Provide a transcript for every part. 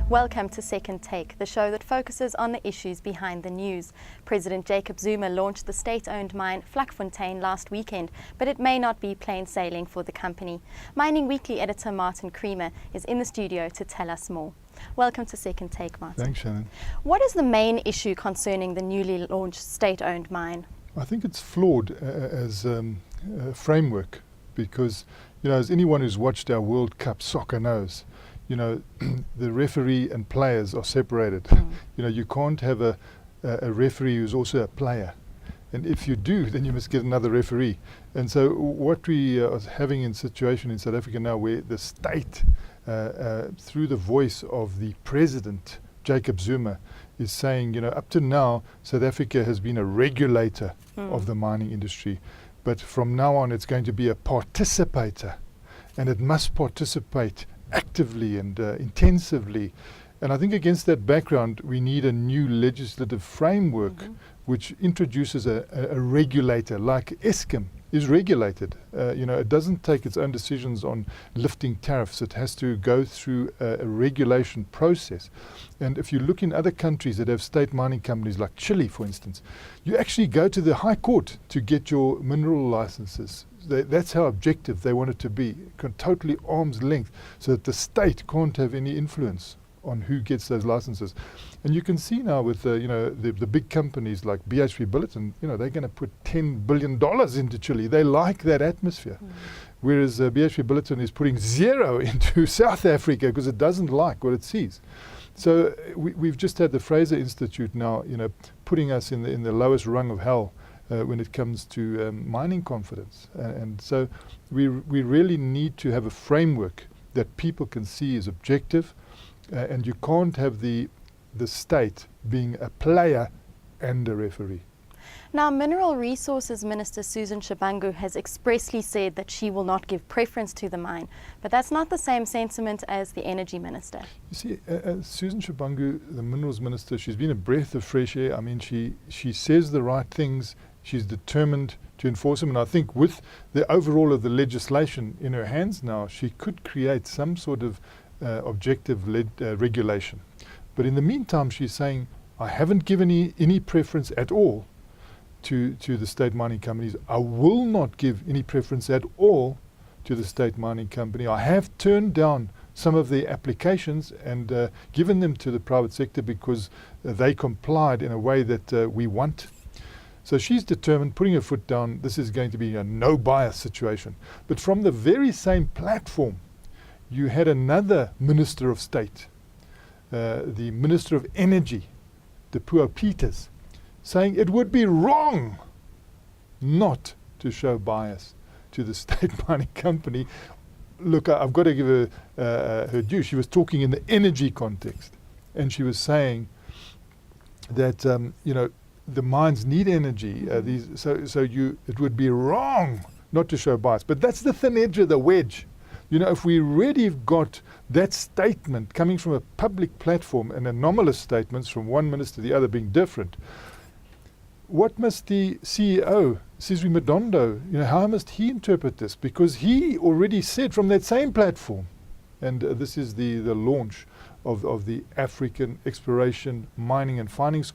Welcome to Second Take, the show that focuses on the issues behind the news. President Jacob Zuma launched the state-owned mine Vlakfontein last weekend, but it may not be plain sailing for the company. Mining Weekly editor Martin Creamer is in the studio to tell us more. Welcome to Second Take, Martin. Thanks, Shannon. What is the main issue concerning the newly launched state-owned mine? I think it's flawed as a framework because, as anyone who's watched our World Cup soccer knows, the referee and players are separated. You can't have a referee who's also a player. And if you do, then you must get another referee. And so what we are having in situation in South Africa now, where the state, through the voice of the president, Jacob Zuma, is saying, up to now, South Africa has been a regulator of the mining industry. But from now on, it's going to be a participator. And it must participate actively and intensively. And I think against that background, we need a new legislative framework which introduces a regulator, like Eskom is regulated. It doesn't take its own decisions on lifting tariffs. It has to go through a regulation process. And if you look in other countries that have state mining companies, like Chile, for instance, you actually go to the High Court to get your mineral licenses. That's how objective they want it to be, totally arm's length, so that the state can't have any influence on who gets those licenses. And you can see now with the big companies like BHP Billiton, they're going to put $10 billion into Chile. They like that atmosphere. Whereas BHP Billiton is putting zero into South Africa because it doesn't like what it sees. So we've just had the Fraser Institute now, putting us in the lowest rung of hell when it comes to mining confidence. And so we really need to have a framework that people can see is objective, and you can't have the state being a player and a referee. Now, Mineral Resources Minister Susan Shabangu has expressly said that she will not give preference to the mine, but that's not the same sentiment as the Energy Minister. You see, Susan Shabangu, the Minerals Minister, she's been a breath of fresh air. I mean, she says the right things. She's determined to enforce them, and I think with the overall of the legislation in her hands now, she could create some sort of objective regulation. But in the meantime, she's saying, I haven't given any preference at all to the state mining companies. I will not give any preference at all to the state mining company. I have turned down some of the applications and given them to the private sector because they complied in a way that we want. So she's determined, putting her foot down, this is going to be a no bias situation. But from the very same platform, you had another Minister of State, the Minister of Energy, Dipuo Peters, saying it would be wrong not to show bias to the state mining company. Look, I've got to give her her due. She was talking in the energy context, and she was saying that the mines need energy. It would be wrong not to show bias. But that's the thin edge of the wedge. If we really have got that statement coming from a public platform and anomalous statements from one minister to the other being different, what must the CEO, Sizwe Madondo, how must he interpret this? Because he already said from that same platform, and this is the launch of the African Exploration, Mining and Finance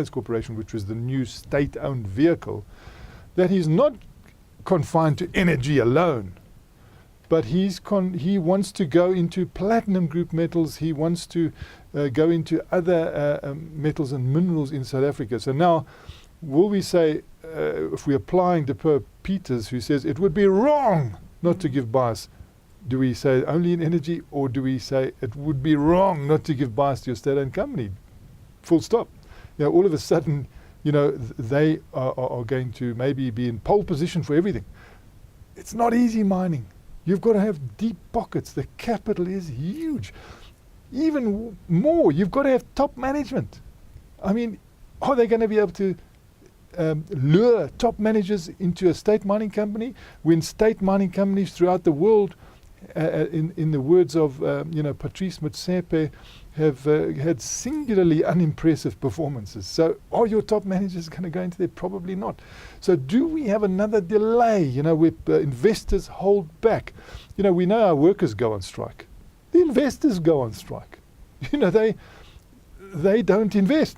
Corporation, which was the new state-owned vehicle, that he's not confined to energy alone, but he wants to go into platinum group metals. He wants to go into other metals and minerals in South Africa. So now, will we say, if we're applying Dipuo Peters, who says it would be wrong not to give bias, do we say only in energy, or do we say it would be wrong not to give bias to your state-owned company? Full stop. All of a sudden, they are going to maybe be in pole position for everything. It's not easy mining. You've got to have deep pockets. The capital is huge. Even more, you've got to have top management. I mean, are they going to be able to lure top managers into a state mining company when state mining companies throughout the world, in the words of Patrice Motsepe, have had singularly unimpressive performances. So are your top managers going to go into there? Probably not. So do we have another delay, where investors hold back? We know our workers go on strike. The investors go on strike. They don't invest.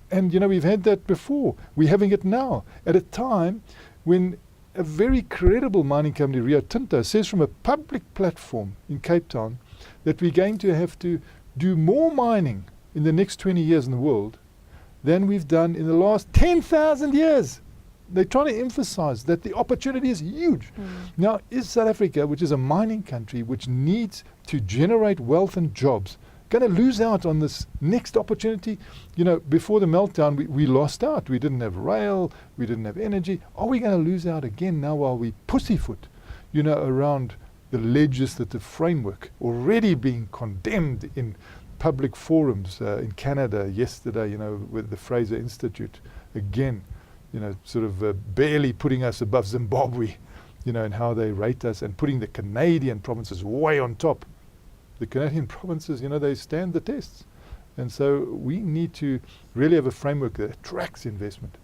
And, we've had that before. We're having it now at a time when a very credible mining company, Rio Tinto, says from a public platform in Cape Town that we're going to have to do more mining in the next 20 years in the world than we've done in the last 10,000 years. They're trying to emphasize that the opportunity is huge. Now, is South Africa, which is a mining country, which needs to generate wealth and jobs, going to lose out on this next opportunity? Before the meltdown, we lost out. We didn't have rail, we didn't have energy. Are we going to lose out again now while we pussyfoot, around the legislative framework already being condemned in public forums in Canada yesterday, with the Fraser Institute again, barely putting us above Zimbabwe, and how they rate us, and putting the Canadian provinces way on top. The Canadian provinces, they stand the tests. And so we need to really have a framework that attracts investment.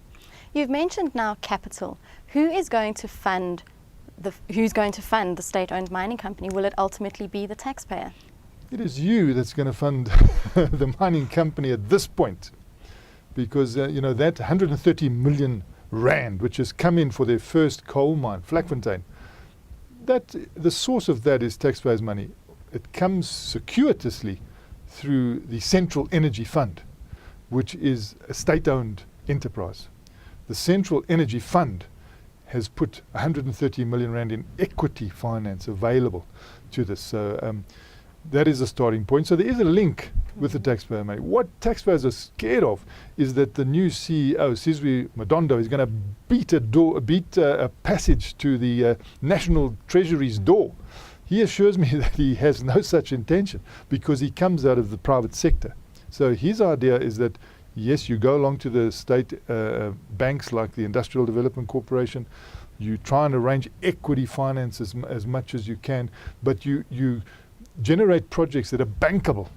You've mentioned now capital. Who's going to fund the state-owned mining company? Will it ultimately be the taxpayer? It is you that's going to fund the mining company at this point, because that 130 million rand, which has come in for their first coal mine, Vlakfontein, that the source of that is taxpayers' money. It comes circuitously through the Central Energy Fund, which is a state-owned enterprise. The Central Energy Fund has put 130 million rand in equity finance available to this. So that is a starting point. So there is a link with the taxpayer money. What taxpayers are scared of is that the new CEO, Sizwe Madondo, is going to beat a passage to the National Treasury's door. He assures me that he has no such intention, because he comes out of the private sector. So his idea is that, yes, you go along to the state banks like the Industrial Development Corporation, you try and arrange equity finance as much as you can, but you generate projects that are bankable.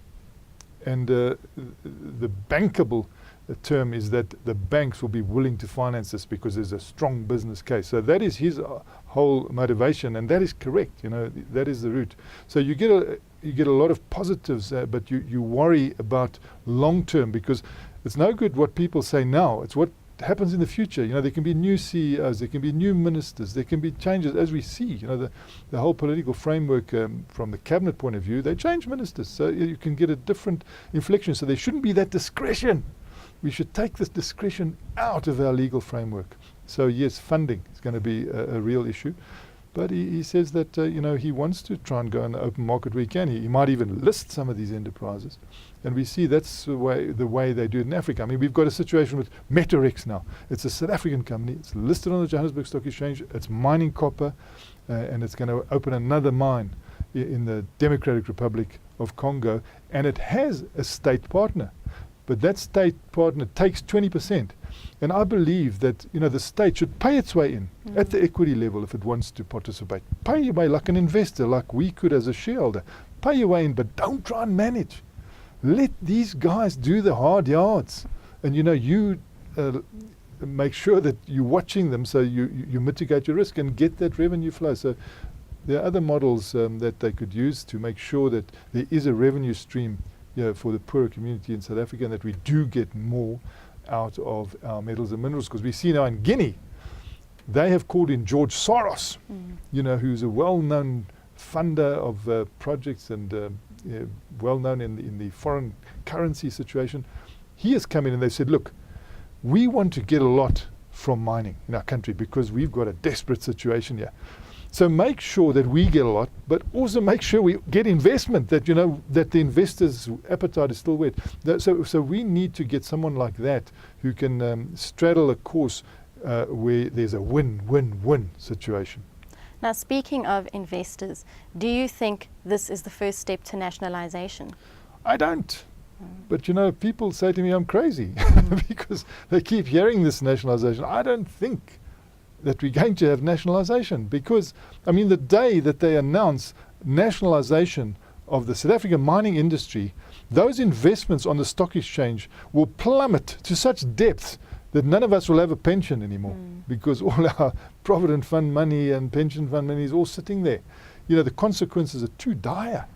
And the bankable term is that the banks will be willing to finance this because there's a strong business case. So that is his whole motivation, and that is correct. That is the route. So you get a lot of positives, but you worry about long term, because it's no good what people say now. It's what happens in the future. There can be new CEOs, there can be new ministers, there can be changes, as we see. The whole political framework from the cabinet point of view, they change ministers, so you can get a different inflection. So there shouldn't be that discretion. We should take this discretion out of our legal framework. So yes, funding is going to be a real issue. But he says that he wants to try and go in the open market where he can. He might even list some of these enterprises. And we see that's the way they do it in Africa. I mean, we've got a situation with Metarex now. It's a South African company. It's listed on the Johannesburg Stock Exchange. It's mining copper, and it's going to open another mine in the Democratic Republic of Congo. And it has a state partner. But that state partner takes 20%. And I believe that the state should pay its way in at the equity level if it wants to participate. Pay your way like an investor, like we could as a shareholder. Pay your way in, but don't try and manage. Let these guys do the hard yards. And you make sure that you're watching them, so you mitigate your risk and get that revenue flow. So there are other models that they could use to make sure that there is a revenue stream for the poorer community in South Africa, and that we do get more out of our metals and minerals. Because we see now in Guinea, they have called in George Soros, who's a well-known funder of projects and well-known in the foreign currency situation. He has come in and they said, look, we want to get a lot from mining in our country because we've got a desperate situation here. So make sure that we get a lot, but also make sure we get investment, that that the investors' appetite is still wet. So we need to get someone like that who can straddle a course where there's a win-win-win situation. Now, speaking of investors, do you think this is the first step to nationalisation? I don't. But people say to me I'm crazy because they keep hearing this nationalisation. I don't think that we're going to have nationalisation, because, the day that they announce nationalisation of the South African mining industry those investments on the stock exchange will plummet to such depths that none of us will have a pension anymore, because all our provident fund money and pension fund money is all sitting there. You know, the consequences are too dire.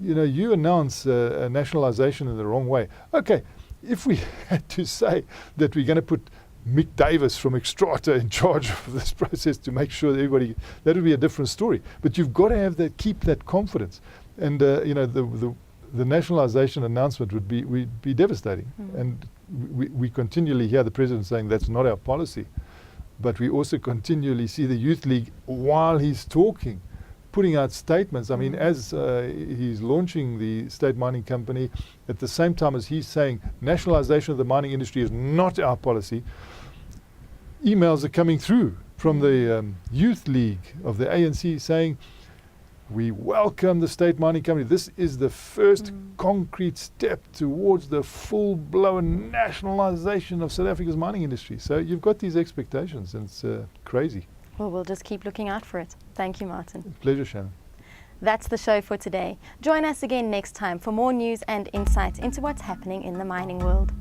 You know, you announce a nationalisation in the wrong way. Okay, if we had to say that we're going to put Mick Davis from Extrata in charge of this process to make sure that everybody, that would be a different story. But you've got to have that, keep that confidence. And you know, the nationalisation announcement would be devastating. And we continually hear the president saying that's not our policy. But we also continually see the Youth League, while he's talking, putting out statements. I mean, as he's launching the state mining company, at the same time as he's saying nationalisation of the mining industry is not our policy, emails are coming through from the Youth League of the ANC saying, we welcome the state mining company. This is the first concrete step towards the full-blown nationalisation of South Africa's mining industry. So you've got these expectations, and it's crazy. Well, we'll just keep looking out for it. Thank you, Martin. Pleasure, Shannon. That's the show for today. Join us again next time for more news and insight into what's happening in the mining world.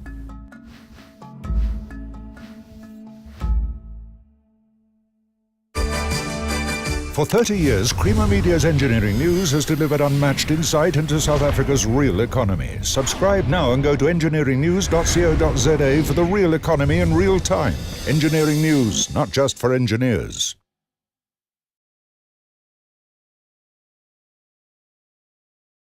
For 30 years, Creamer Media's engineering news has delivered unmatched insight into South Africa's real economy. Subscribe now and go to engineeringnews.co.za for the real economy in real time. Engineering news, not just for engineers.